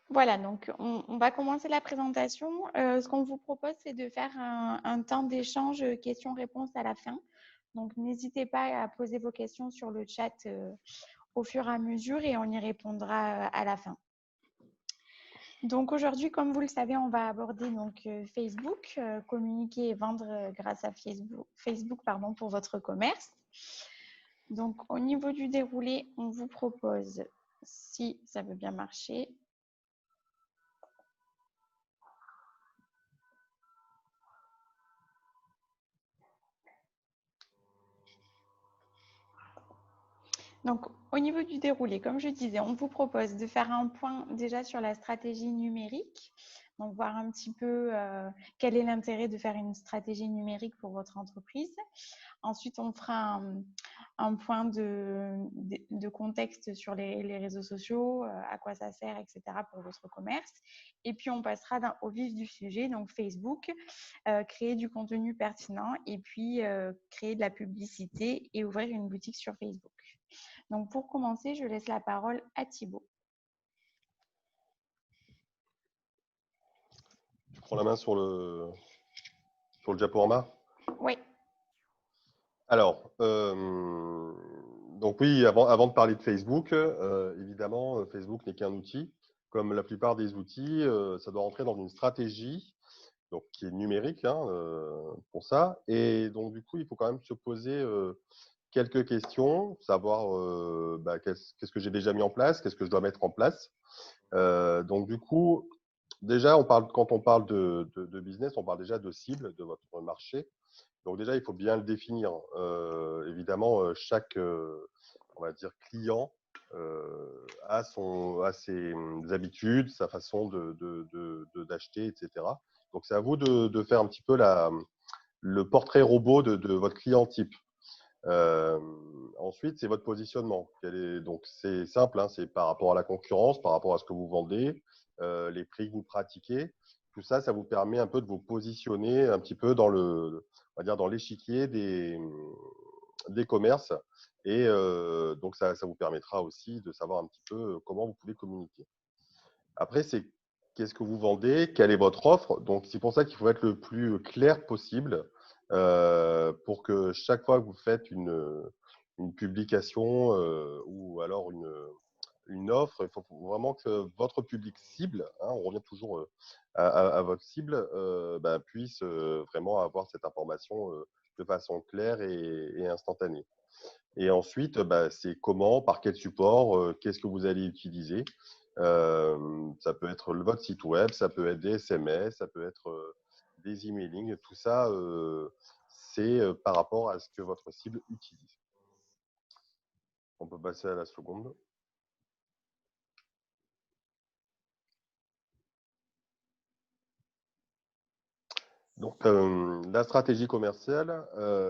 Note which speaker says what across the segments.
Speaker 1: Voilà, donc on va commencer la présentation. Ce qu'on vous propose, c'est de faire un temps d'échange questions-réponses à la fin. Donc, n'hésitez pas à poser vos questions sur le chat au fur et à mesure et on y répondra à la fin. Donc aujourd'hui, comme vous le savez, on va aborder donc Facebook, communiquer et vendre grâce à Facebook pardon, pour votre commerce. Donc au niveau du déroulé, on vous propose, si ça veut bien marcher, donc, au niveau du déroulé, comme je disais, on vous propose de faire un point déjà sur la stratégie numérique. Donc, voir un petit peu quel est l'intérêt de faire une stratégie numérique pour votre entreprise. Ensuite, on fera un point de contexte sur les réseaux sociaux, à quoi ça sert, etc. pour votre commerce. Et puis, on passera au vif du sujet, donc Facebook, créer du contenu pertinent et puis créer de la publicité et ouvrir une boutique sur Facebook. Donc, pour commencer, je laisse la parole à Thibaut.
Speaker 2: Tu prends la main sur le diaporama.
Speaker 1: Oui.
Speaker 2: Alors, donc oui, avant de parler de Facebook, évidemment, Facebook n'est qu'un outil. Comme la plupart des outils, ça doit rentrer dans une stratégie donc, qui est numérique pour ça. Et donc, du coup, il faut quand même se poser quelques questions, savoir qu'est-ce que j'ai déjà mis en place, qu'est-ce que je dois mettre en place. Donc, du coup, déjà, quand on parle de business, on parle déjà de cible de votre marché. Donc déjà, il faut bien le définir. Évidemment, chaque, on va dire, client a ses habitudes, sa façon d'acheter, etc. Donc c'est à vous de faire un petit peu le portrait robot de votre client type. Ensuite, c'est votre positionnement. Donc c'est simple, hein, c'est par rapport à la concurrence, par rapport à ce que vous vendez, les prix que vous pratiquez. Tout ça, ça vous permet un peu de vous positionner un petit peu on va dire dans l'échiquier des commerces. Et donc ça vous permettra aussi de savoir un petit peu comment vous pouvez communiquer. Après, c'est qu'est-ce que vous vendez, quelle est votre offre. Donc c'est pour ça qu'il faut être le plus clair possible pour que chaque fois que vous faites une publication ou alors une offre, il faut vraiment que votre public cible, hein, on revient toujours à votre cible, puisse vraiment avoir cette information de façon claire et instantanée. Et ensuite, c'est comment, par quel support, qu'est-ce que vous allez utiliser. Ça peut être votre site web, ça peut être des SMS, ça peut être des emailing. Tout ça, c'est par rapport à ce que votre cible utilise. On peut passer à la seconde. Donc, la stratégie commerciale,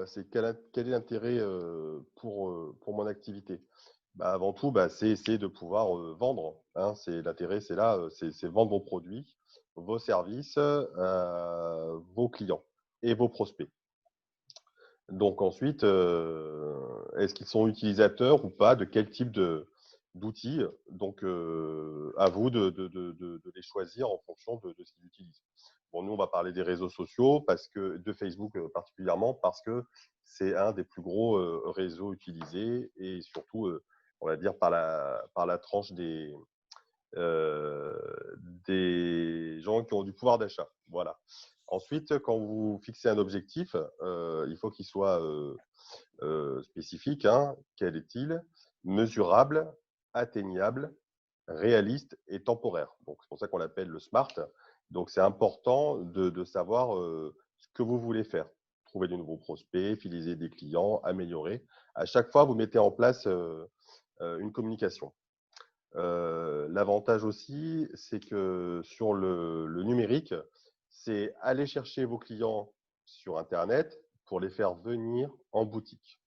Speaker 2: c'est quel est l'intérêt pour mon activité? Avant tout, c'est essayer de pouvoir vendre. Hein. L'intérêt, c'est là, c'est vendre vos produits, vos services à vos clients et vos prospects. Donc ensuite, est-ce qu'ils sont utilisateurs ou pas de quel type d'outils? Donc, à vous de les choisir en fonction de ce qu'ils utilisent. Bon, nous, on va parler des réseaux sociaux, de Facebook particulièrement, parce que c'est un des plus gros réseaux utilisés et surtout, on va dire, par la tranche des gens qui ont du pouvoir d'achat. Voilà. Ensuite, quand vous fixez un objectif, il faut qu'il soit spécifique. Hein. Quel est-il? Mesurable, atteignable, réaliste et temporaire. Donc, c'est pour ça qu'on l'appelle le SMART. Donc, c'est important de savoir ce que vous voulez faire. Trouver de nouveaux prospects, fidéliser des clients, améliorer. À chaque fois, vous mettez en place une communication. L'avantage aussi, c'est que sur le numérique, c'est aller chercher vos clients sur Internet pour les faire venir en boutique.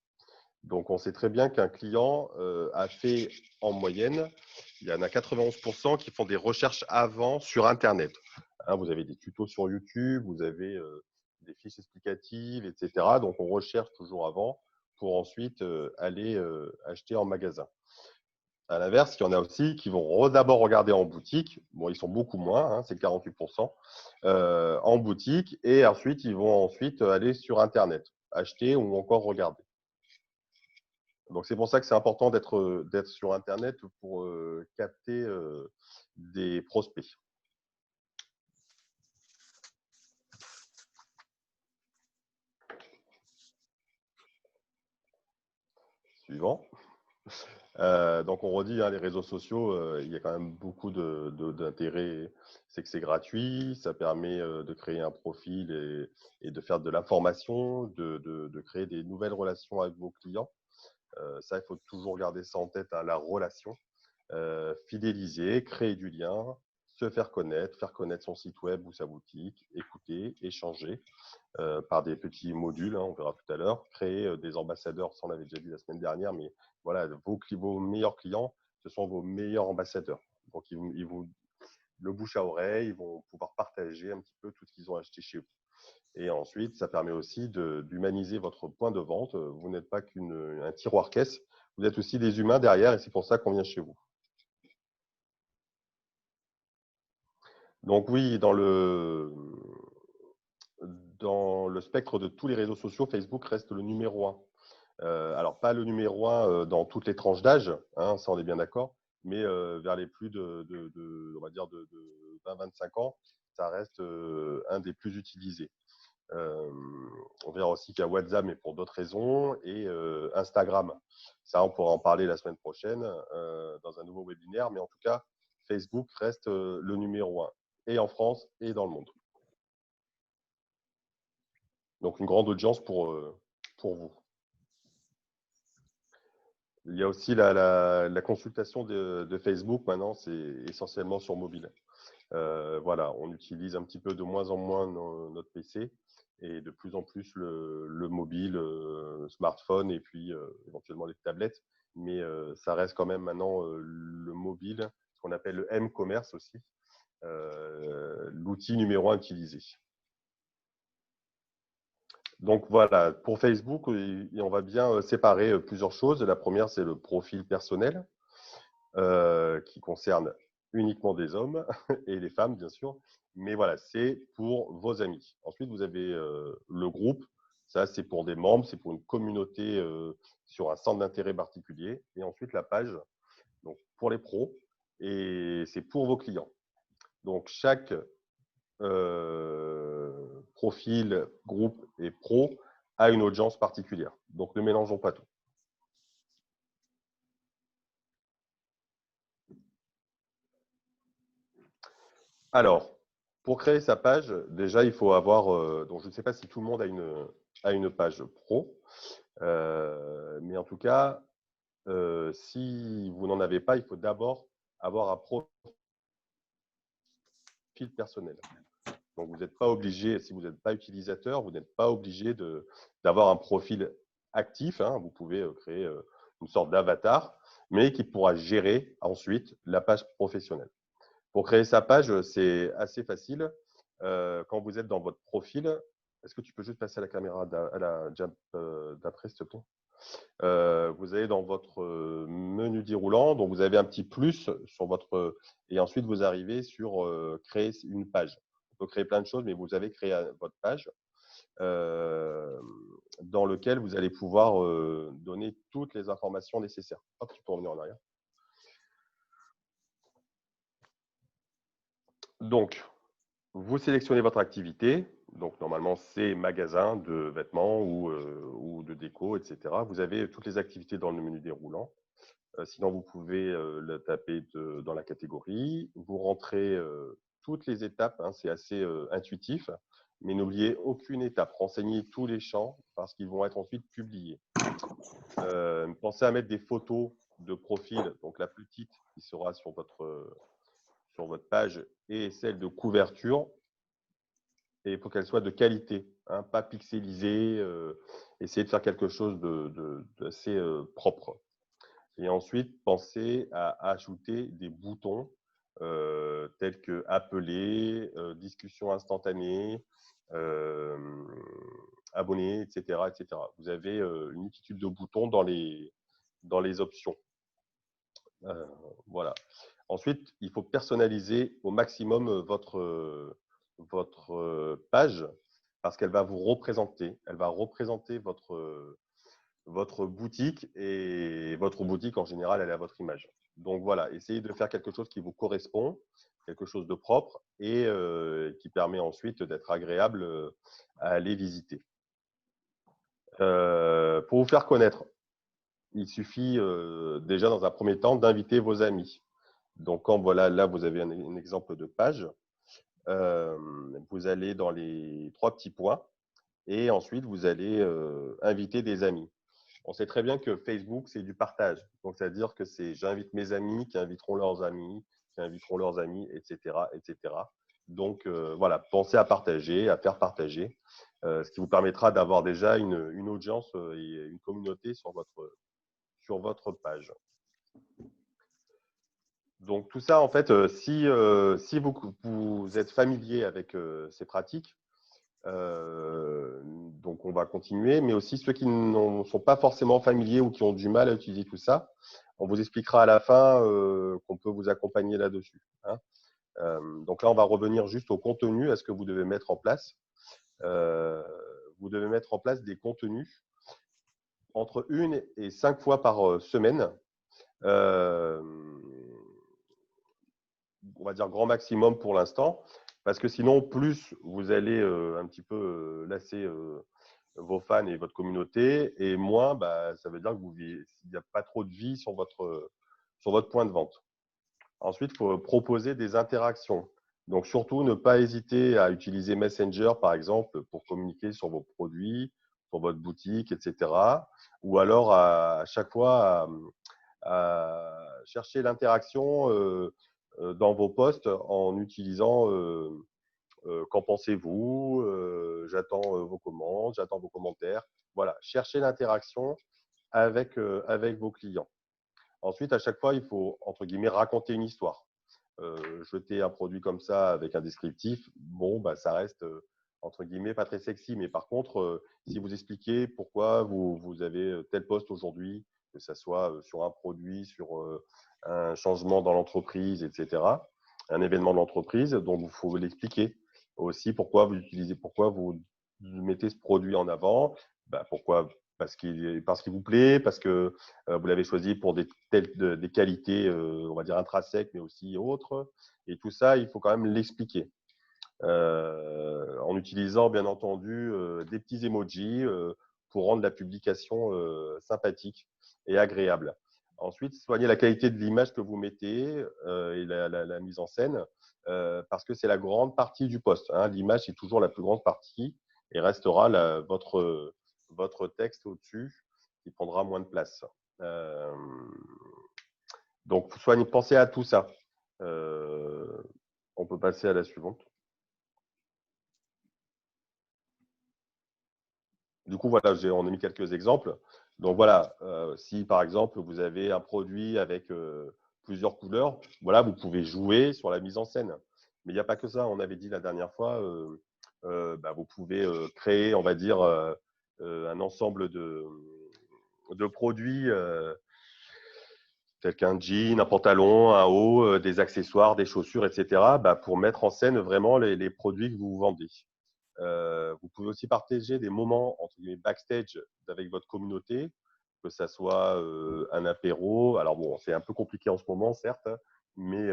Speaker 2: Donc, on sait très bien qu'un client a fait en moyenne, il y en a 91% qui font des recherches avant sur Internet. Hein, vous avez des tutos sur YouTube, vous avez des fiches explicatives, etc. Donc, on recherche toujours avant pour ensuite aller acheter en magasin. À l'inverse, il y en a aussi qui vont d'abord regarder en boutique. Bon, ils sont beaucoup moins, hein, c'est 48% en boutique. Et ensuite, ils vont aller sur Internet, acheter ou encore regarder. Donc, c'est pour ça que c'est important d'être sur Internet pour capter des prospects. Suivant. Donc, on redit, hein, les réseaux sociaux, il y a quand même beaucoup d'intérêt. C'est que c'est gratuit, ça permet de créer un profil et de faire de l'information, de créer des nouvelles relations avec vos clients. Ça, il faut toujours garder ça en tête, hein, la relation. Fidéliser, créer du lien, se faire connaître son site web ou sa boutique, écouter, échanger par des petits modules, hein, on verra tout à l'heure, créer des ambassadeurs, ça on l'avait déjà vu la semaine dernière, mais voilà, vos meilleurs clients, ce sont vos meilleurs ambassadeurs. Donc, le bouche à oreille, ils vont pouvoir partager un petit peu tout ce qu'ils ont acheté chez vous. Et ensuite, ça permet aussi d'humaniser votre point de vente. Vous n'êtes pas qu'un tiroir caisse, vous êtes aussi des humains derrière et c'est pour ça qu'on vient chez vous. Donc oui, dans le spectre de tous les réseaux sociaux, Facebook reste le numéro un. Alors, pas le numéro un dans toutes les tranches d'âge, hein, ça on est bien d'accord, mais vers les plus on va dire de 20-25 ans, ça reste un des plus utilisés. On verra aussi qu'il y a WhatsApp, mais pour d'autres raisons, et Instagram. Ça, on pourra en parler la semaine prochaine dans un nouveau webinaire, mais en tout cas, Facebook reste le numéro un, et en France et dans le monde. Donc, une grande audience pour vous. Il y a aussi la consultation de Facebook. Maintenant, c'est essentiellement sur mobile. Voilà, on utilise un petit peu de moins en moins notre PC et de plus en plus le mobile, smartphone et puis éventuellement les tablettes. Mais ça reste quand même maintenant le mobile, ce qu'on appelle le M-commerce aussi, l'outil numéro un utilisé. Donc voilà, pour Facebook, on va bien séparer plusieurs choses. La première, c'est le profil personnel qui concerne uniquement des hommes et les femmes, bien sûr. Mais voilà, c'est pour vos amis. Ensuite, vous avez le groupe. Ça, c'est pour des membres, c'est pour une communauté sur un centre d'intérêt particulier. Et ensuite, la page, donc pour les pros, et c'est pour vos clients. Donc, chaque profil, groupe et pro a une audience particulière. Donc, ne mélangeons pas tout. Alors, pour créer sa page, déjà, il faut avoir. Donc, je ne sais pas si tout le monde a une page pro, mais en tout cas, si vous n'en avez pas, il faut d'abord avoir un profil personnel. Donc, vous n'êtes pas obligé, si vous n'êtes pas utilisateur, vous n'êtes pas obligé d'avoir un profil actif, hein. Vous pouvez créer une sorte d'avatar, mais qui pourra gérer ensuite la page professionnelle. Pour créer sa page, c'est assez facile. Quand vous êtes dans votre profil, est-ce que tu peux juste passer à la caméra d'après, s'il te plaît? Vous allez dans votre menu déroulant, donc vous avez un petit plus sur votre… Et ensuite, vous arrivez sur créer une page. On peut créer plein de choses, mais vous avez créé votre page dans lequel vous allez pouvoir donner toutes les informations nécessaires. Hop, tu peux revenir en arrière. Donc, vous sélectionnez votre activité. Donc, normalement, c'est magasin de vêtements ou de déco, etc. Vous avez toutes les activités dans le menu déroulant. Sinon, vous pouvez le taper dans la catégorie. Vous rentrez toutes les étapes. Hein, c'est assez intuitif. Mais n'oubliez aucune étape. Renseignez tous les champs parce qu'ils vont être ensuite publiés. Pensez à mettre des photos de profil. Donc, la plus petite qui sera sur votre page et celle de couverture. Et il faut qu'elle soit de qualité, hein, pas pixelisée. Essayez de faire quelque chose d'assez propre. Et ensuite, pensez à ajouter des boutons tels que appeler, discussion instantanée, abonner, etc., etc. Vous avez une multitude de boutons dans les options. Euh, voilà. Ensuite, il faut personnaliser au maximum votre page parce qu'elle va vous représenter. Elle va représenter votre boutique et votre boutique, en général, elle est à votre image. Donc voilà, essayez de faire quelque chose qui vous correspond, quelque chose de propre et qui permet ensuite d'être agréable à aller visiter. Pour vous faire connaître, il suffit déjà dans un premier temps d'inviter vos amis. Donc, quand voilà, là, vous avez un exemple de page, euh, vous allez dans les trois petits points et ensuite vous allez inviter des amis. On sait très bien que Facebook, c'est du partage. Donc, c'est-à-dire que c'est j'invite mes amis qui inviteront leurs amis, qui inviteront leurs amis, etc. etc. Donc, voilà, pensez à partager, à faire partager, ce qui vous permettra d'avoir déjà une audience et une communauté sur votre page. Donc, tout ça, en fait, si vous êtes familier avec ces pratiques, donc on va continuer, mais aussi ceux qui ne sont pas forcément familiers ou qui ont du mal à utiliser tout ça, on vous expliquera à la fin qu'on peut vous accompagner là-dessus, hein. Donc là, on va revenir juste au contenu, à ce que vous devez mettre en place. Euh, vous devez mettre en place des contenus entre 1 et 5 fois par semaine. Euh, on va dire grand maximum pour l'instant, parce que sinon, plus vous allez un petit peu lasser vos fans et votre communauté, et moins, bah, ça veut dire qu'il n'y a pas trop de vie sur votre point de vente. Ensuite, il faut proposer des interactions. Donc, surtout, ne pas hésiter à utiliser Messenger, par exemple, pour communiquer sur vos produits, sur votre boutique, etc. Ou alors, à chaque fois, à chercher l'interaction dans vos posts en utilisant qu'en pensez-vous, j'attends vos commandes, j'attends vos commentaires. Voilà, cherchez l'interaction avec vos clients. Ensuite, à chaque fois, il faut, entre guillemets, raconter une histoire. Jeter un produit comme ça avec un descriptif, bon, bah, ça reste, entre guillemets, pas très sexy. Mais par contre, si vous expliquez pourquoi vous avez tel poste aujourd'hui, que ce soit sur un produit, sur un changement dans l'entreprise, etc., un événement de l'entreprise, donc il faut l'expliquer. Aussi, pourquoi vous mettez ce produit en avant, bah, pourquoi parce qu'il vous plaît, parce que vous l'avez choisi pour des qualités, on va dire intrinsèques, mais aussi autres. Et tout ça, il faut quand même l'expliquer. En utilisant, bien entendu, des petits emojis pour rendre la publication sympathique et agréable. Ensuite, soignez la qualité de l'image que vous mettez et la mise en scène, parce que c'est la grande partie du poste, hein. L'image, c'est toujours la plus grande partie et restera votre texte au-dessus qui prendra moins de place. Euh, donc, pensez à tout ça. On peut passer à la suivante. Du coup, voilà, on a mis quelques exemples. Donc voilà, si par exemple vous avez un produit avec plusieurs couleurs, voilà, vous pouvez jouer sur la mise en scène. Mais il n'y a pas que ça. On avait dit la dernière fois, bah, vous pouvez créer, on va dire, un ensemble de produits tels qu'un jean, un pantalon, un haut, des accessoires, des chaussures, etc., bah, pour mettre en scène vraiment les produits que vous vendez. Vous pouvez aussi partager des moments entre guillemets backstage avec votre communauté, que ça soit un apéro. Alors bon, c'est un peu compliqué en ce moment, certes, mais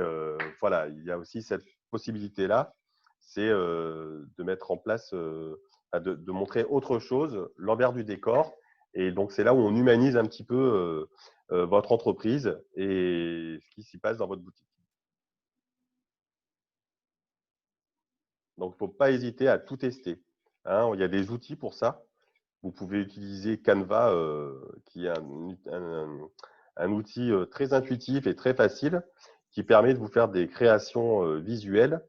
Speaker 2: voilà, il y a aussi cette possibilité-là, c'est de mettre en place, de montrer autre chose, l'envers du décor. Et donc, c'est là où on humanise un petit peu votre entreprise et ce qui s'y passe dans votre boutique. Donc, il ne faut pas hésiter à tout tester, hein. Il y a des outils pour ça. Vous pouvez utiliser Canva, qui est un outil très intuitif et très facile, qui permet de vous faire des créations visuelles,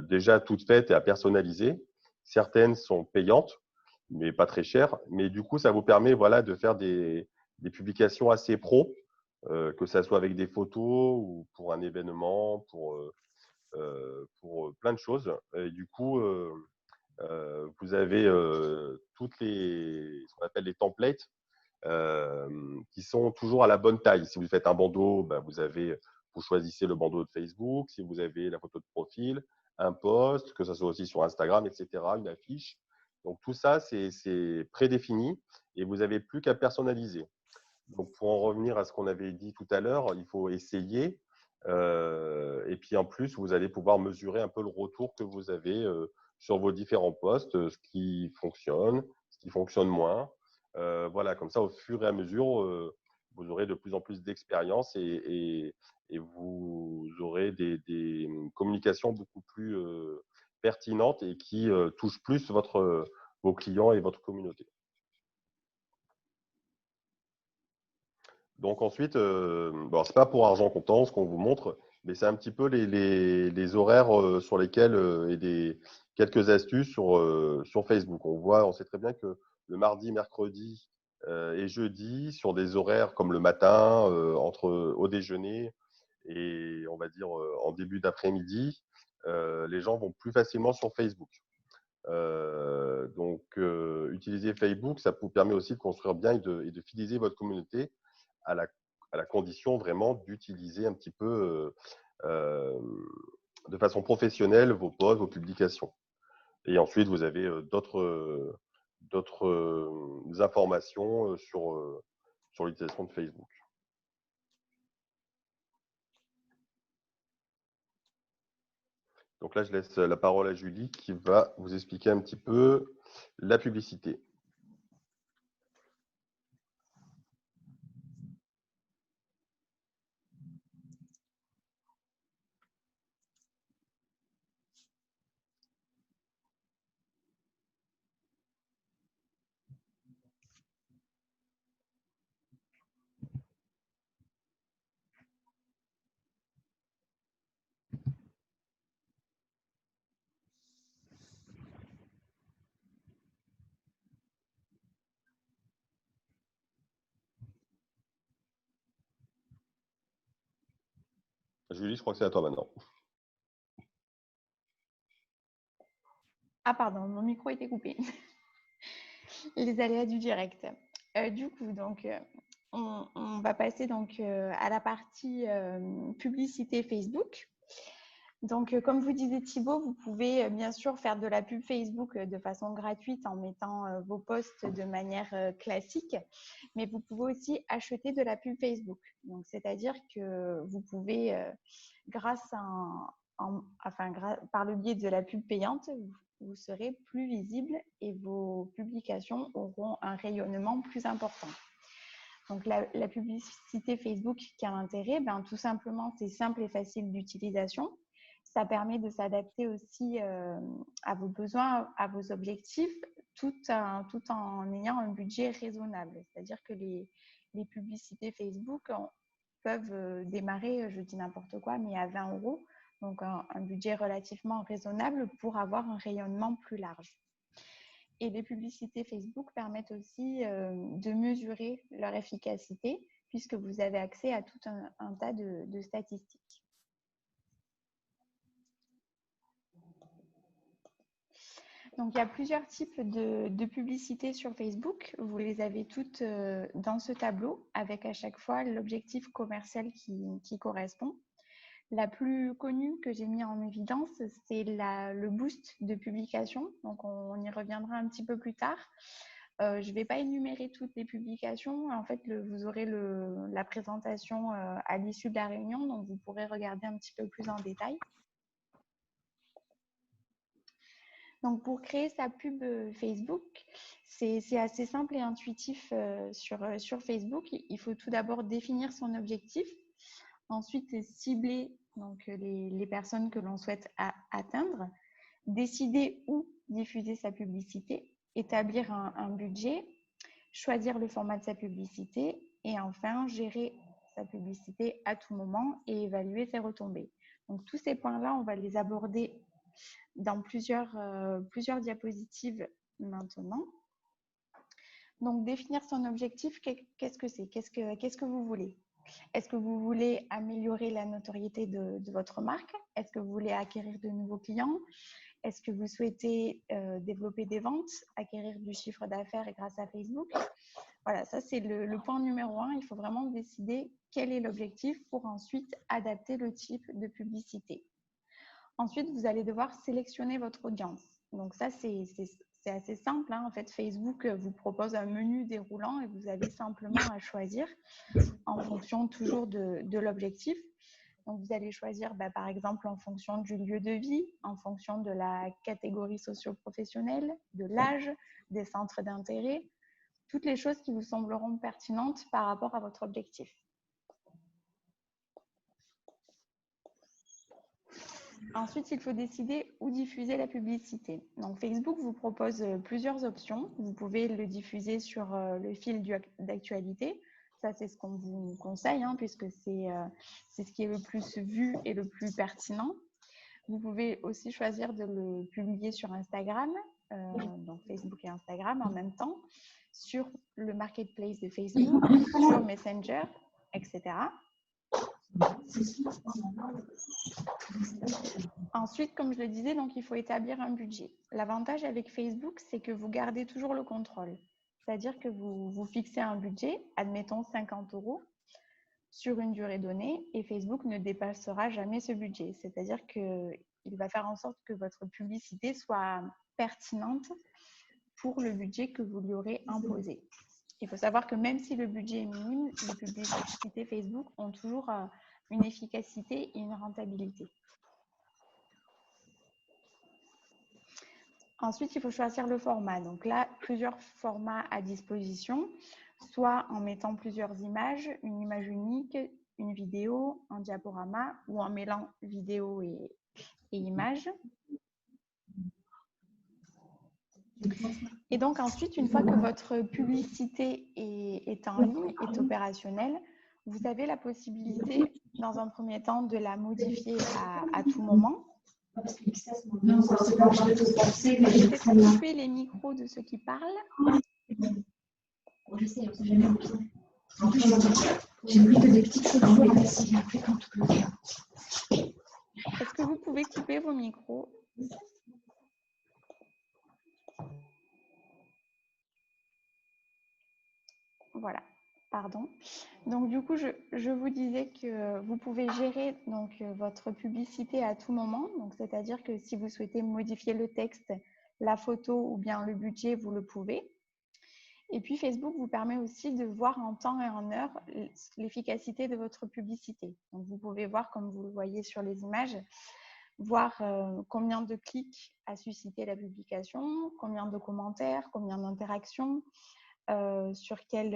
Speaker 2: déjà toutes faites et à personnaliser. Certaines sont payantes, mais pas très chères. Mais du coup, ça vous permet voilà, de faire des publications assez pro, que ce soit avec des photos ou pour un événement, pour plein de choses. Et du coup, vous avez toutes ce qu'on appelle les templates qui sont toujours à la bonne taille. Si vous faites un bandeau, ben, vous choisissez le bandeau de Facebook. Si vous avez la photo de profil, un post, que ce soit aussi sur Instagram, etc., une affiche. Donc, tout ça, c'est prédéfini et vous n'avez plus qu'à personnaliser. Donc, pour en revenir à ce qu'on avait dit tout à l'heure, il faut essayer. Et puis, en plus, vous allez pouvoir mesurer un peu le retour que vous avez sur vos différents posts, ce qui fonctionne moins. Voilà, comme ça, au fur et à mesure, vous aurez de plus en plus d'expérience et vous aurez des communications beaucoup plus pertinentes et qui touchent plus vos clients et votre communauté. Donc ensuite, bon, c'est pas pour argent comptant ce qu'on vous montre, mais c'est un petit peu les horaires sur lesquels et quelques astuces sur Facebook. On sait très bien que le mardi, mercredi et jeudi, sur des horaires comme le matin, au déjeuner et on va dire en début d'après-midi, les gens vont plus facilement sur Facebook. Donc, utiliser Facebook, ça vous permet aussi de construire bien et de fidéliser votre communauté à la, à la condition vraiment d'utiliser un petit peu de façon professionnelle vos posts, vos publications. Et ensuite, vous avez d'autres informations sur l'utilisation de Facebook. Donc là, je laisse la parole à Julie qui va vous expliquer un petit peu la publicité. Julie, je crois que c'est à toi maintenant.
Speaker 1: Ah pardon, mon micro était coupé. Les aléas du direct. Du coup, donc, on va passer donc à la partie publicité Facebook. Donc, comme vous disiez Thibaut, vous pouvez bien sûr faire de la pub Facebook de façon gratuite en mettant vos posts de manière classique, mais vous pouvez aussi acheter de la pub Facebook. Donc, c'est-à-dire que vous pouvez, par le biais de la pub payante, vous serez plus visible et vos publications auront un rayonnement plus important. Donc, la publicité Facebook qui a l'intérêt, tout simplement, c'est simple et facile d'utilisation. Ça permet de s'adapter aussi à vos besoins, à vos objectifs, tout en ayant un budget raisonnable. C'est-à-dire que les publicités Facebook peuvent démarrer, je dis n'importe quoi, mais à 20 €. Donc, un budget relativement raisonnable pour avoir un rayonnement plus large. Et les publicités Facebook permettent aussi de mesurer leur efficacité puisque vous avez accès à tout un tas de statistiques. Donc, il y a plusieurs types de publicités sur Facebook. Vous les avez toutes dans ce tableau avec à chaque fois l'objectif commercial qui correspond. La plus connue que j'ai mis en évidence, c'est le boost de publication. Donc, on y reviendra un petit peu plus tard. Je ne vais pas énumérer toutes les publications. En fait, vous aurez la présentation à l'issue de la réunion, donc vous pourrez regarder un petit peu plus en détail. Donc, pour créer sa pub Facebook, c'est assez simple et intuitif sur Facebook. Il faut tout d'abord définir son objectif. Ensuite, cibler donc, les personnes que l'on souhaite atteindre. Décider où diffuser sa publicité. Établir un budget. Choisir le format de sa publicité. Et enfin, gérer sa publicité à tout moment et évaluer ses retombées. Donc, tous ces points-là, on va les aborder dans plusieurs diapositives maintenant. Donc, définir son objectif, qu'est-ce que c'est? Qu'est-ce que vous voulez? Est-ce que vous voulez améliorer la notoriété de votre marque? Est-ce que vous voulez acquérir de nouveaux clients? Est-ce que vous souhaitez développer des ventes, acquérir du chiffre d'affaires grâce à Facebook? Voilà, ça c'est le point numéro 1. Il faut vraiment décider quel est l'objectif pour ensuite adapter le type de publicité. Ensuite, vous allez devoir sélectionner votre audience. Donc ça, c'est assez simple, hein. En fait, Facebook vous propose un menu déroulant et vous avez simplement à choisir en fonction toujours de l'objectif. Donc, vous allez choisir, par exemple, en fonction du lieu de vie, en fonction de la catégorie socio-professionnelle, de l'âge, des centres d'intérêt, toutes les choses qui vous sembleront pertinentes par rapport à votre objectif. Ensuite, il faut décider où diffuser la publicité. Donc, Facebook vous propose plusieurs options. Vous pouvez le diffuser sur le fil d'actualité. Ça, c'est ce qu'on vous conseille, hein, puisque c'est ce qui est le plus vu et le plus pertinent. Vous pouvez aussi choisir de le publier sur Instagram, donc Facebook et Instagram en même temps, sur le marketplace de Facebook, sur Messenger, etc. Ensuite, comme je le disais, donc, il faut établir un budget. L'avantage avec Facebook, c'est que vous gardez toujours le contrôle. C'est-à-dire que vous fixez un budget, admettons 50 € sur une durée donnée, et Facebook ne dépassera jamais ce budget. C'est-à-dire qu'il va faire en sorte que votre publicité soit pertinente pour le budget que vous lui aurez imposé. Il faut savoir que même si le budget est minime, les publicités Facebook ont toujours une efficacité et une rentabilité. Ensuite, il faut choisir le format. Donc là, plusieurs formats à disposition, soit en mettant plusieurs images, une image unique, une vidéo, un diaporama, ou en mêlant vidéo et images. Et donc ensuite, une fois que votre publicité est en ligne, est opérationnelle, vous avez la possibilité, dans un premier temps, de la modifier à tout moment. Peut-être couper les micros de ceux qui parlent.
Speaker 3: Je sais, on sait jamais. En plus, j'ai pris que des petites choses.
Speaker 1: Est-ce que vous pouvez couper vos micros? Voilà, pardon. Donc du coup, je vous disais que vous pouvez gérer donc votre publicité à tout moment. Donc c'est-à-dire que si vous souhaitez modifier le texte, la photo ou bien le budget, vous le pouvez. Et puis Facebook vous permet aussi de voir en temps et en heure l'efficacité de votre publicité. Donc vous pouvez voir, comme vous le voyez sur les images, voir combien de clics a suscité la publication, combien de commentaires, combien d'interactions, sur quel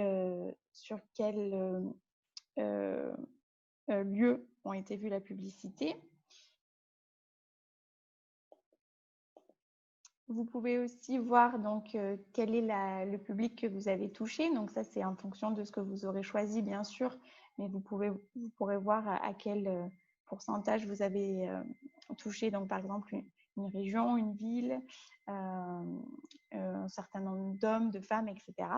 Speaker 1: lieu ont été vues la publicité. Vous pouvez aussi voir donc quel est le public que vous avez touché. Donc ça, c'est en fonction de ce que vous aurez choisi, bien sûr, mais vous pourrez voir à quel pourcentage vous avez touché. Donc par exemple, une région, une ville, un certain nombre d'hommes, de femmes, etc.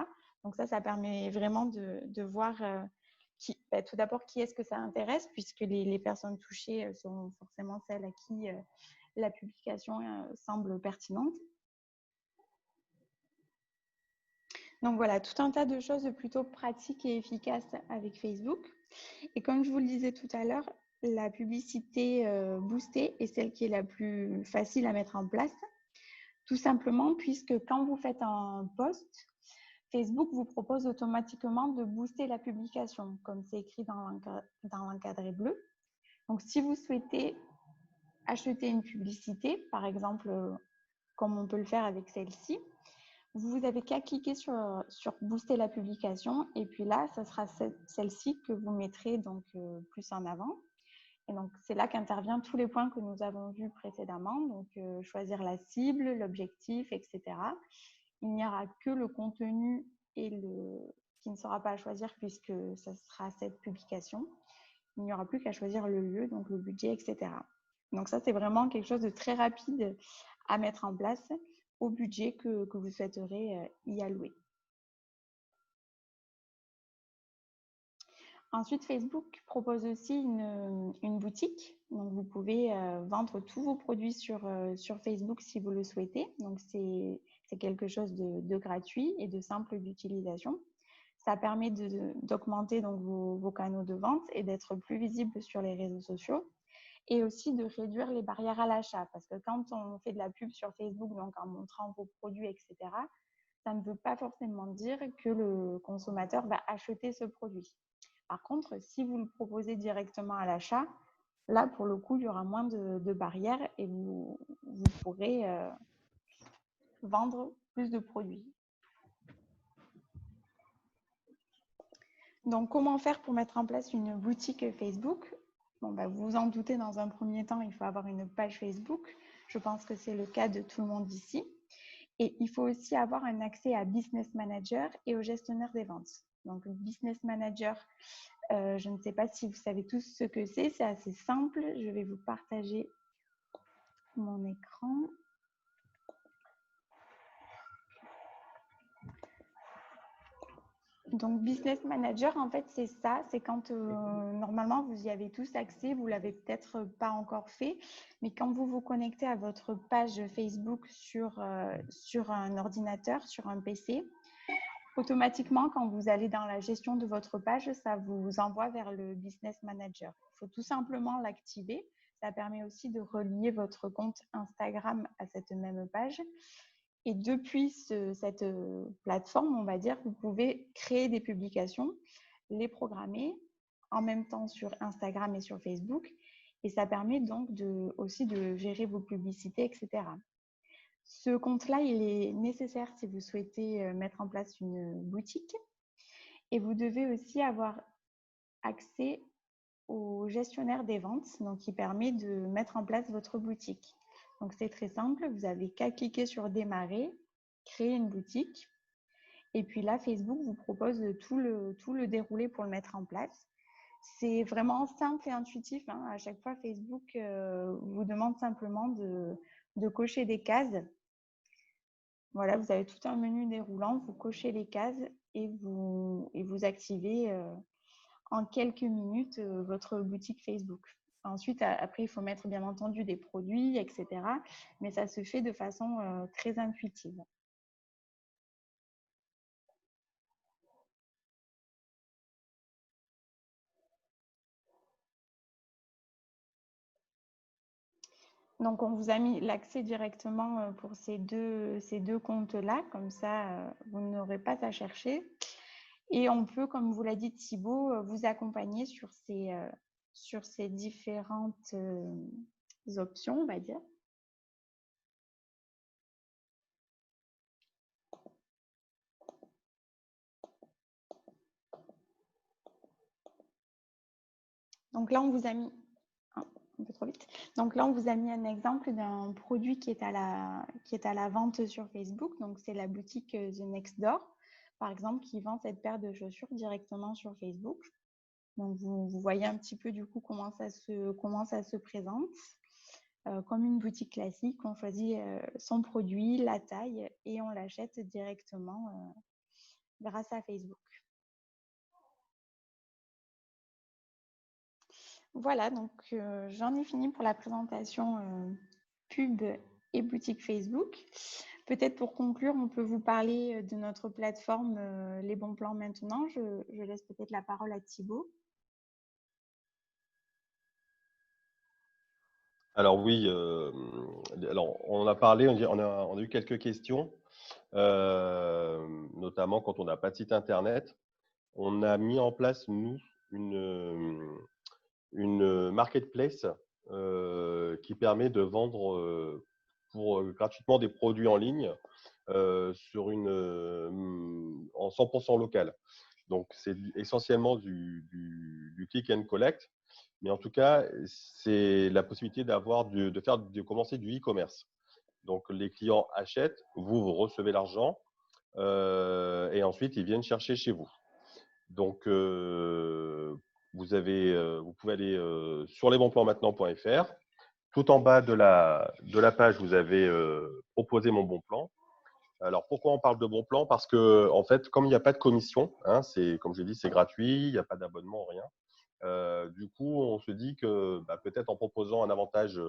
Speaker 1: Donc ça permet vraiment de voir tout d'abord qui est-ce que ça intéresse, puisque les personnes touchées sont forcément celles à qui la publication semble pertinente. Donc voilà, tout un tas de choses plutôt pratiques et efficaces avec Facebook. Et comme je vous le disais tout à l'heure, la publicité boostée est celle qui est la plus facile à mettre en place, tout simplement puisque quand vous faites un post, Facebook vous propose automatiquement de booster la publication, comme c'est écrit dans l'encadré bleu. Donc si vous souhaitez acheter une publicité, par exemple, comme on peut le faire avec celle-ci, vous n'avez qu'à cliquer sur booster la publication et puis là, ça sera celle-ci que vous mettrez donc plus en avant. Et donc, c'est là qu'interviennent tous les points que nous avons vus précédemment, donc choisir la cible, l'objectif, etc. Il n'y aura que le contenu qui ne sera pas à choisir puisque ça sera cette publication. Il n'y aura plus qu'à choisir le lieu, donc le budget, etc. Donc ça, c'est vraiment quelque chose de très rapide à mettre en place au budget que vous souhaiterez y allouer. Ensuite, Facebook propose aussi une boutique. Donc, vous pouvez vendre tous vos produits sur Facebook si vous le souhaitez. Donc, c'est quelque chose de gratuit et de simple d'utilisation. Ça permet d'augmenter donc vos canaux de vente et d'être plus visible sur les réseaux sociaux et aussi de réduire les barrières à l'achat. Parce que quand on fait de la pub sur Facebook, donc en montrant vos produits, etc., ça ne veut pas forcément dire que le consommateur va acheter ce produit. Par contre, si vous le proposez directement à l'achat, là, pour le coup, il y aura moins de barrières et vous pourrez vendre plus de produits. Donc, comment faire pour mettre en place une boutique Facebook? Bon, vous vous en doutez, dans un premier temps, il faut avoir une page Facebook. Je pense que c'est le cas de tout le monde ici. Et il faut aussi avoir un accès à Business Manager et au gestionnaire des ventes. Donc, Business Manager, je ne sais pas si vous savez tous ce que c'est assez simple. Je vais vous partager mon écran. Donc, Business Manager, en fait, c'est ça. C'est quand normalement, vous y avez tous accès. Vous ne l'avez peut-être pas encore fait. Mais quand vous vous connectez à votre page Facebook sur un ordinateur, sur un PC, automatiquement, quand vous allez dans la gestion de votre page, ça vous envoie vers le Business Manager. Il faut tout simplement l'activer. Ça permet aussi de relier votre compte Instagram à cette même page. Et depuis cette plateforme, on va dire, vous pouvez créer des publications, les programmer en même temps sur Instagram et sur Facebook. Et ça permet donc aussi de gérer vos publicités, etc. Ce compte-là, il est nécessaire si vous souhaitez mettre en place une boutique. Et vous devez aussi avoir accès au gestionnaire des ventes, donc qui permet de mettre en place votre boutique. Donc, c'est très simple. Vous n'avez qu'à cliquer sur démarrer, créer une boutique. Et puis là, Facebook vous propose tout le déroulé pour le mettre en place. C'est vraiment simple et intuitif. À chaque fois, Facebook vous demande simplement de cocher des cases. Voilà, vous avez tout un menu déroulant. Vous cochez les cases et vous activez en quelques minutes votre boutique Facebook. Ensuite, après, il faut mettre bien entendu des produits, etc. Mais ça se fait de façon très intuitive. Donc, on vous a mis l'accès directement pour ces deux comptes-là. Comme ça, vous n'aurez pas à chercher. Et on peut, comme vous l'a dit Thibaut, vous accompagner sur ces différentes options, on va dire. Donc là, on vous a mis un peu trop vite. Donc là, on vous a mis un exemple d'un produit qui est à la vente sur Facebook. Donc, c'est la boutique The Next Door, par exemple, qui vend cette paire de chaussures directement sur Facebook. Donc, vous voyez un petit peu du coup comment ça se présente. Comme une boutique classique, on choisit son produit, la taille et on l'achète directement grâce à Facebook. Voilà, donc j'en ai fini pour la présentation pub et boutique Facebook. Peut-être pour conclure, on peut vous parler de notre plateforme Les Bons Plans maintenant. Je laisse peut-être la parole à Thibaut.
Speaker 2: Alors oui, alors on a parlé, on a eu quelques questions, notamment quand on n'a pas de site internet. On a mis en place, nous, une marketplace qui permet de vendre gratuitement des produits en ligne en 100% local. Donc, c'est essentiellement du click and collect. Mais en tout cas, c'est la possibilité de commencer du e-commerce. Donc, les clients achètent, vous recevez l'argent et ensuite, ils viennent chercher chez vous. Donc, vous pouvez aller sur lesbonsplansmaintenant.fr. Tout en bas de la page, vous avez proposé mon bon plan. Alors, pourquoi on parle de bon plan? Parce que, en fait, comme il n'y a pas de commission, hein, comme je l'ai dit, c'est gratuit, il n'y a pas d'abonnement, rien. Du coup, on se dit que peut-être en proposant un avantage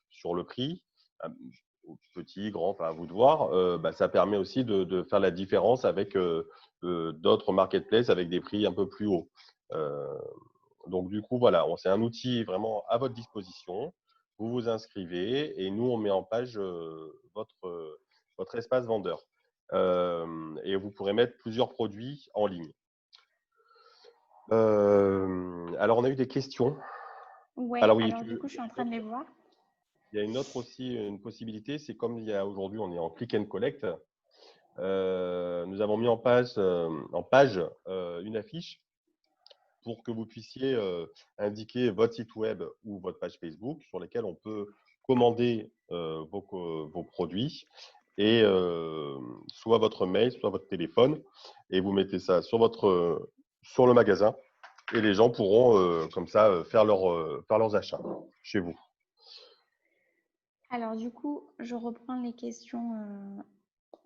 Speaker 2: sur le prix, euh, petit, grand, enfin, à vous de voir, ça permet aussi de faire la différence avec d'autres marketplaces avec des prix un peu plus hauts. Euh, donc, du coup, voilà, c'est un outil vraiment à votre disposition. Vous vous inscrivez et nous, on met en page votre espace vendeur. Et vous pourrez mettre plusieurs produits en ligne. Alors, on a eu des questions.
Speaker 1: Ouais,
Speaker 2: Alors oui,
Speaker 1: alors du coup, je suis en train de les voir.
Speaker 2: il y a une autre aussi, une possibilité, c'est comme il y a aujourd'hui, on est en click and collect. Nous avons mis en page une affiche pour que vous puissiez indiquer votre site web ou votre page Facebook sur lesquels on peut commander vos produits et soit votre mail, soit votre téléphone, et vous mettez ça sur le magasin et les gens pourront comme ça faire leurs achats chez vous.
Speaker 1: Alors du coup, je reprends les questions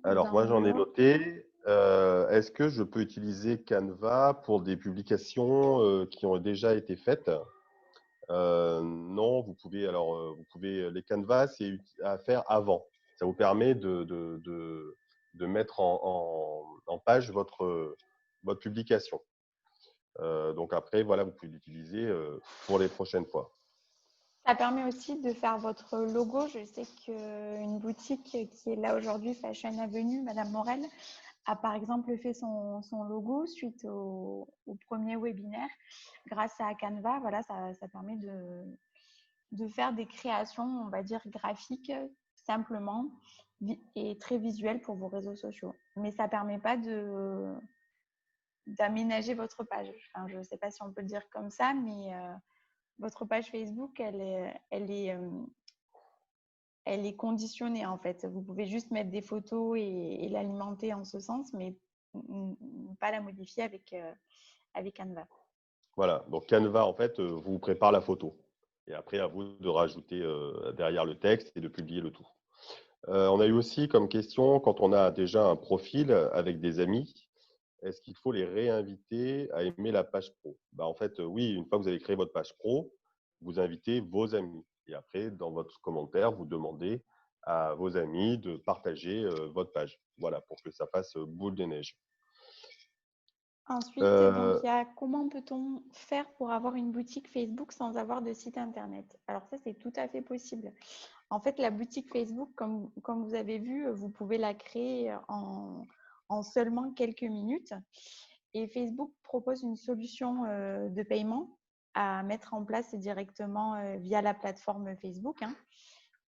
Speaker 2: Alors,
Speaker 1: dans
Speaker 2: moi, j'en ai
Speaker 1: l'ordre.
Speaker 2: noté. Est-ce que je peux utiliser Canva pour des publications qui ont déjà été faites? Non, vous pouvez les Canva, c'est à faire avant. Ça vous permet de mettre en page votre publication. Donc après, voilà, vous pouvez l'utiliser pour les prochaines fois.
Speaker 1: Ça permet aussi de faire votre logo. Je sais qu'une boutique qui est là aujourd'hui, Fashion Avenue, Madame Morel, a par exemple fait son logo suite au premier webinaire grâce à Canva. Voilà, ça permet de faire des créations, on va dire, graphiques simplement et très visuelles pour vos réseaux sociaux. Mais ça ne permet pas d'aménager votre page. Enfin, je ne sais pas si on peut le dire comme ça, mais votre page Facebook, elle est conditionnée en fait. Vous pouvez juste mettre des photos et l'alimenter en ce sens, mais pas la modifier avec Canva.
Speaker 2: Voilà, donc Canva, en fait, vous prépare la photo. Et après, à vous de rajouter derrière le texte et de publier le tout. On a eu aussi comme question, quand on a déjà un profil avec des amis, est-ce qu'il faut les réinviter à aimer la page pro? En fait, oui, une fois que vous avez créé votre page pro, vous invitez vos amis. Et après, dans votre commentaire, vous demandez à vos amis de partager votre page. Voilà, pour que ça fasse boule de neige.
Speaker 1: Ensuite, donc, il y a comment peut-on faire pour avoir une boutique Facebook sans avoir de site internet? Alors ça, c'est tout à fait possible. En fait, la boutique Facebook, comme vous avez vu, vous pouvez la créer en seulement quelques minutes. Et Facebook propose une solution de paiement à mettre en place directement via la plateforme Facebook, hein,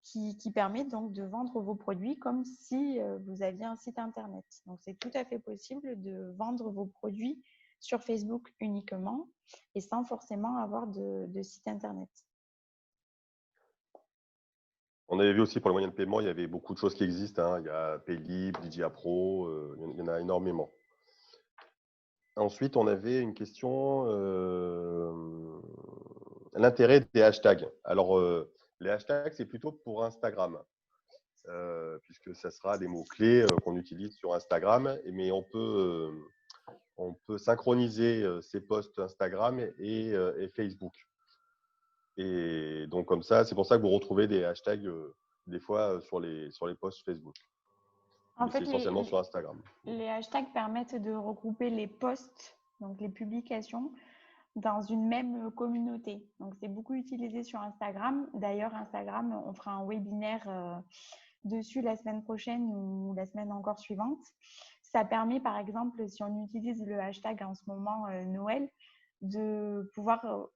Speaker 1: qui permet donc de vendre vos produits comme si vous aviez un site internet. Donc, c'est tout à fait possible de vendre vos produits sur Facebook uniquement et sans forcément avoir de site internet.
Speaker 2: On avait vu aussi pour le moyen de paiement, il y avait beaucoup de choses qui existent, hein. Il y a Paylib, Lydia Pro, il y en a énormément. Ensuite, on avait une question, l'intérêt des hashtags. Alors, les hashtags, c'est plutôt pour Instagram, puisque ça sera des mots-clés qu'on utilise sur Instagram, mais on peut synchroniser ces posts Instagram et Facebook. Et donc, comme ça, c'est pour ça que vous retrouvez des hashtags des fois sur les posts Facebook.
Speaker 1: En
Speaker 2: Mais c'est
Speaker 1: fait,
Speaker 2: essentiellement sur Instagram.
Speaker 1: les hashtags permettent de regrouper les posts, donc les publications, dans une même communauté. Donc, c'est beaucoup utilisé sur Instagram. D'ailleurs, Instagram, on fera un webinaire dessus la semaine prochaine ou la semaine encore suivante. Ça permet, par exemple, si on utilise le hashtag en ce moment Noël, de pouvoir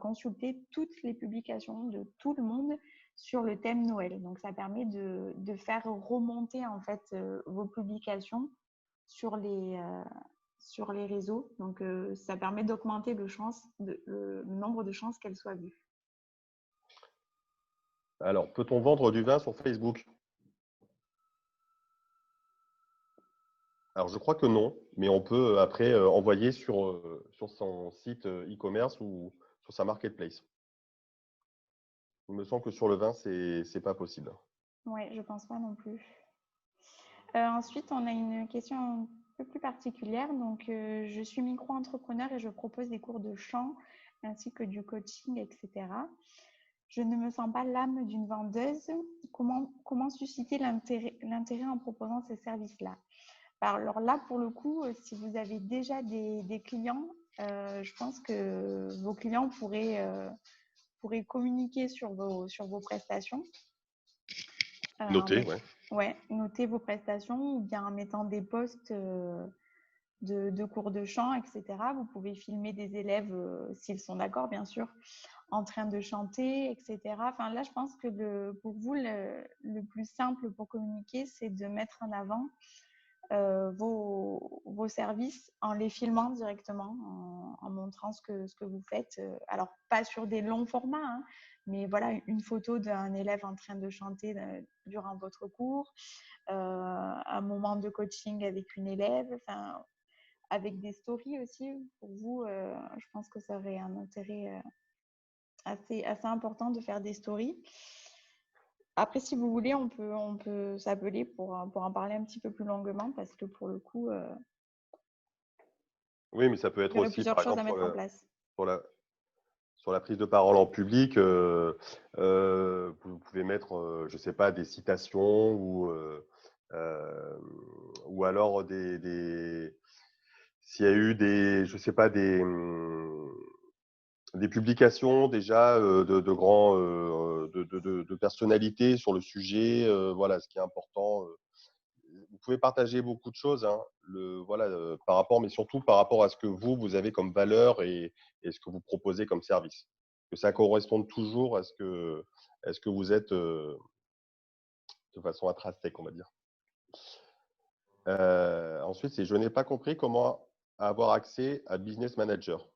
Speaker 1: consulter toutes les publications de tout le monde sur le thème Noël. Donc, ça permet de faire remonter en fait vos publications sur les réseaux. Donc, ça permet d'augmenter le nombre de chances qu'elles soient vues.
Speaker 2: Alors, peut-on vendre du vin sur Facebook? Alors, je crois que non, mais on peut après envoyer sur son site e-commerce ou sur sa marketplace. Il me semble que sur le vin, c'est pas possible.
Speaker 1: Oui, je pense pas non plus. Ensuite, on a une question un peu plus particulière. Donc, je suis micro-entrepreneur et je propose des cours de chant ainsi que du coaching, etc. Je ne me sens pas l'âme d'une vendeuse. Comment susciter l'intérêt en proposant ces services-là? Alors là, pour le coup, si vous avez déjà des clients, je pense que vos clients pourraient communiquer sur vos prestations.
Speaker 2: Noté, ouais.
Speaker 1: Ouais, noter vos prestations ou bien en mettant des posts de cours de chant, etc. Vous pouvez filmer des élèves, s'ils sont d'accord, bien sûr, en train de chanter, etc. Enfin, là, je pense que pour vous, le plus simple pour communiquer, c'est de mettre en avant vos services en les filmant directement, en montrant ce que vous faites. Alors, pas sur des longs formats, hein, mais voilà, une photo d'un élève en train de chanter durant votre cours, un moment de coaching avec une élève, enfin, avec des stories aussi. Pour vous, je pense que ça aurait un intérêt assez important de faire des stories. Après, si vous voulez, on peut s'appeler pour en parler un petit peu plus longuement parce que pour le coup,
Speaker 2: Oui, mais ça peut être
Speaker 1: il y aurait
Speaker 2: aussi,
Speaker 1: plusieurs
Speaker 2: par
Speaker 1: choses à
Speaker 2: exemple,
Speaker 1: mettre en place.
Speaker 2: sur la, sur la prise de parole en public, vous pouvez mettre, je ne sais pas, des citations ou alors s'il y a eu je sais pas, des publications déjà de grands de personnalités sur le sujet, voilà, ce qui est important. Vous pouvez partager beaucoup de choses, hein, voilà, par rapport, mais surtout par rapport à ce que vous avez comme valeur et ce que vous proposez comme service. Que ça corresponde toujours à ce que vous êtes de façon intrinsèque, on va dire. Ensuite, c'est je n'ai pas compris comment avoir accès à Business Manager.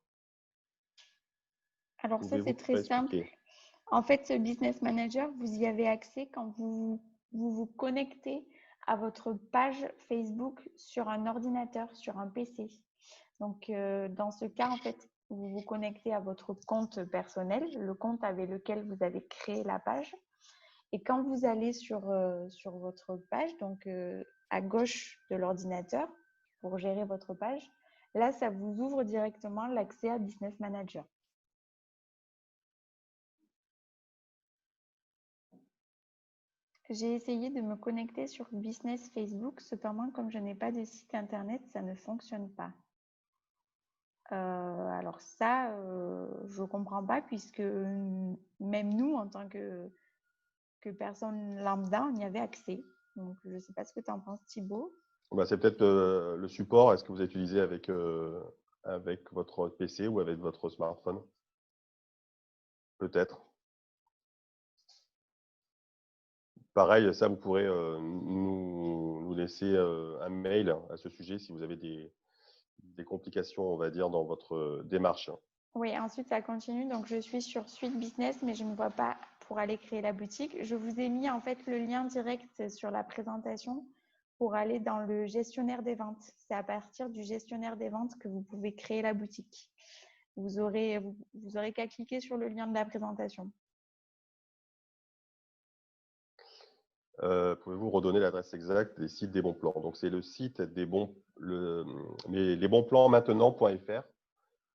Speaker 1: Alors ça,
Speaker 2: Pouvez-vous
Speaker 1: c'est très simple.
Speaker 2: expliquer?
Speaker 1: En fait, ce Business Manager, vous y avez accès quand vous connectez à votre page Facebook sur un ordinateur, sur un PC. Donc, dans ce cas, en fait, vous vous connectez à votre compte personnel, le compte avec lequel vous avez créé la page. Et quand vous allez sur votre page, donc à gauche de l'ordinateur, pour gérer votre page, là, ça vous ouvre directement l'accès à Business Manager. J'ai essayé de me connecter sur Business Facebook, cependant, comme je n'ai pas de site internet, ça ne fonctionne pas. Alors ça, je ne comprends pas puisque même nous, en tant que personne lambda, on y avait accès. Donc, je ne sais pas ce que tu en penses, Thibaut.
Speaker 2: Bah, c'est peut-être le support. Est-ce que vous utilisez avec votre PC ou avec votre smartphone? Peut-être. Pareil, ça, vous pourrez nous laisser un mail à ce sujet si vous avez des complications, on va dire, dans votre démarche.
Speaker 1: Oui, ensuite, ça continue. Donc, je suis sur Suite Business, mais je ne vois pas pour aller créer la boutique. Je vous ai mis en fait le lien direct sur la présentation pour aller dans le gestionnaire des ventes. C'est à partir du gestionnaire des ventes que vous pouvez créer la boutique. Vous aurez qu'à cliquer sur le lien de la présentation.
Speaker 2: Pouvez-vous redonner l'adresse exacte des sites des bons plans? Donc, c'est le site les bons plans maintenant.fr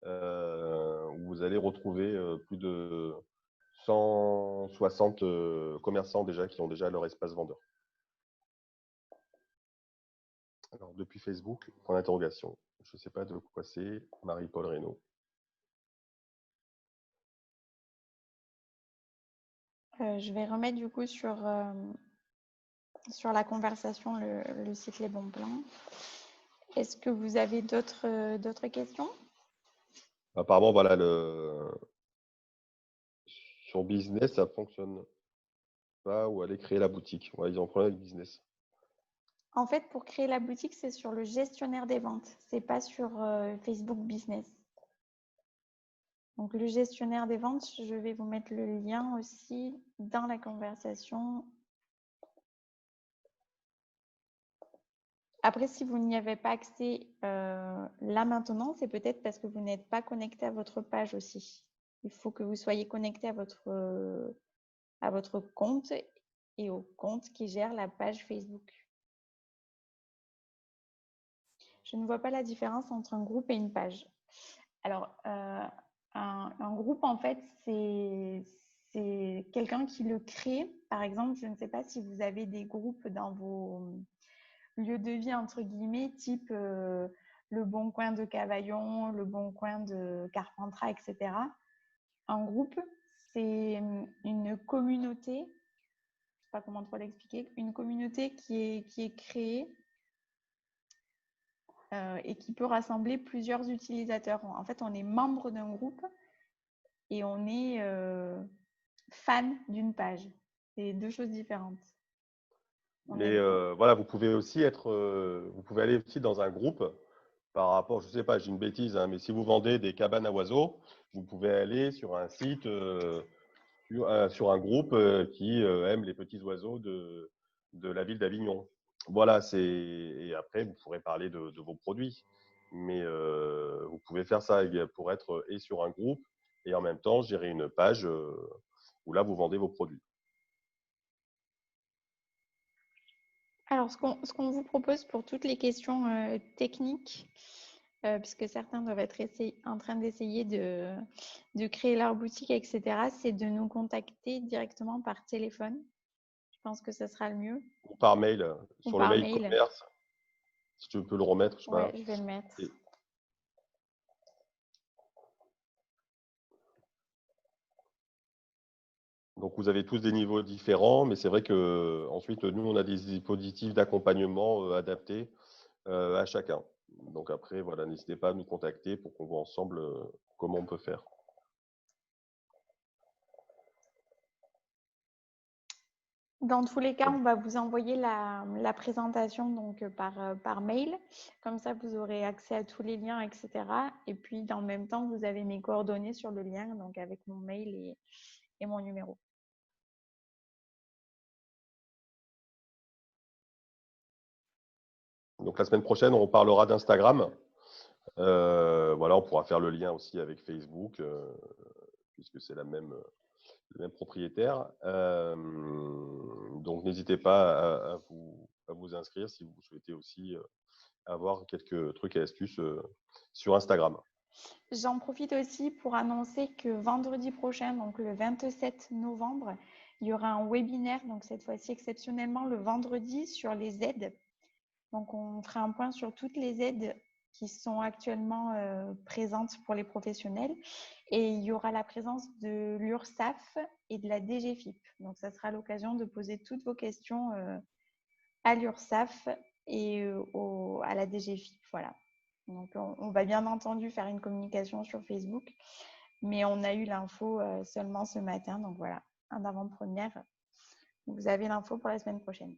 Speaker 2: où vous allez retrouver plus de 160 commerçants déjà qui ont déjà leur espace vendeur. Alors, depuis Facebook, point d'interrogation. Je ne sais pas de quoi c'est. Marie-Paul Reynaud.
Speaker 1: Je vais remettre du coup sur la conversation le site Les Bons Plans. Est-ce que vous avez d'autres questions?
Speaker 2: Apparemment, voilà, sur business, ça ne fonctionne pas ou aller créer la boutique. Ouais, ils ont un problème avec business.
Speaker 1: En fait, pour créer la boutique, c'est sur le gestionnaire des ventes. C'est pas sur Facebook Business. Donc, le gestionnaire des ventes, je vais vous mettre le lien aussi dans la conversation. Après, si vous n'y avez pas accès là maintenant, c'est peut-être parce que vous n'êtes pas connecté à votre page aussi. Il faut que vous soyez connecté à votre compte et au compte qui gère la page Facebook. Je ne vois pas la différence entre un groupe et une page. Alors, un groupe, en fait, c'est quelqu'un qui le crée. Par exemple, je ne sais pas si vous avez des groupes dans vos lieux de vie, entre guillemets, type le Bon Coin de Cavaillon, le Bon Coin de Carpentras, etc. Un groupe, c'est une communauté, je ne sais pas comment trop l'expliquer, une communauté qui est créée et qui peut rassembler plusieurs utilisateurs. En fait, on est membre d'un groupe et on est fan d'une page. C'est deux choses différentes.
Speaker 2: Mais voilà, vous pouvez aussi vous pouvez aller aussi dans un groupe par rapport, je ne sais pas, j'ai une bêtise, hein, mais si vous vendez des cabanes à oiseaux, vous pouvez aller sur un site, sur un groupe qui aime les petits oiseaux de la ville d'Avignon. Voilà, et après, vous pourrez parler de vos produits. Mais vous pouvez faire ça pour être et sur un groupe et en même temps gérer une page où là, vous vendez vos produits.
Speaker 1: Alors, ce qu'on vous propose pour toutes les questions techniques, puisque certains doivent être en train d'essayer de créer leur boutique, etc., c'est de nous contacter directement par téléphone. Je pense que ce sera le mieux.
Speaker 2: Ou par mail,
Speaker 1: Ou
Speaker 2: sur le
Speaker 1: par
Speaker 2: mail
Speaker 1: mail.
Speaker 2: commerce, si tu peux le remettre, je sais
Speaker 1: Ouais,
Speaker 2: pas.
Speaker 1: je vais le mettre.
Speaker 2: Donc, vous avez tous des niveaux différents, mais c'est vrai que ensuite, nous, on a des dispositifs d'accompagnement adaptés à chacun. Donc après, voilà, n'hésitez pas à nous contacter pour qu'on voit ensemble comment on peut faire.
Speaker 1: Dans tous les cas, on va vous envoyer la présentation donc, par mail. Comme ça, vous aurez accès à tous les liens, etc. Et puis, dans le même temps, vous avez mes coordonnées sur le lien, donc avec mon mail et mon numéro.
Speaker 2: Donc la semaine prochaine, on parlera d'Instagram. Voilà, on pourra faire le lien aussi avec Facebook, puisque c'est le même propriétaire. Donc n'hésitez pas à vous inscrire si vous souhaitez aussi avoir quelques trucs et astuces sur Instagram.
Speaker 1: J'en profite aussi pour annoncer que vendredi prochain, donc le 27 novembre, il y aura un webinaire, donc cette fois-ci exceptionnellement le vendredi, sur les aides. Donc, on fera un point sur toutes les aides qui sont actuellement présentes pour les professionnels. Et il y aura la présence de l'URSSAF et de la DGFiP. Donc, ça sera l'occasion de poser toutes vos questions à l'URSSAF et à la DGFiP. Voilà. Donc, on va bien entendu faire une communication sur Facebook, mais on a eu l'info seulement ce matin. Donc, voilà, un avant-première. Vous avez l'info pour la semaine prochaine.